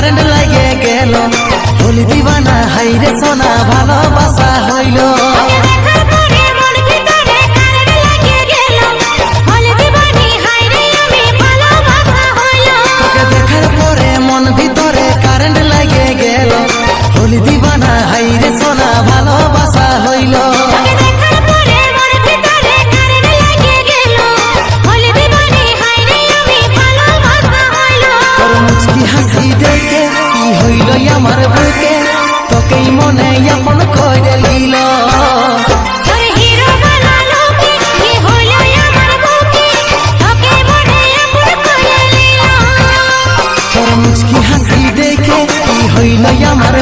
current লাগে গেল হলি দিবানা হাইরে সোনা ভালোবাসা হইল তোকে দেখার পরে মন ভিতরে কারেন্ট লাগে গেল হলি দিবানা হাইরে সোনা ভালোবাসা হইল হাসি দেখে কি হইল আমার বুকে তোকেই মনে আপন করে লইল তোর মুচকি হাসি দেখে কি হইল আমার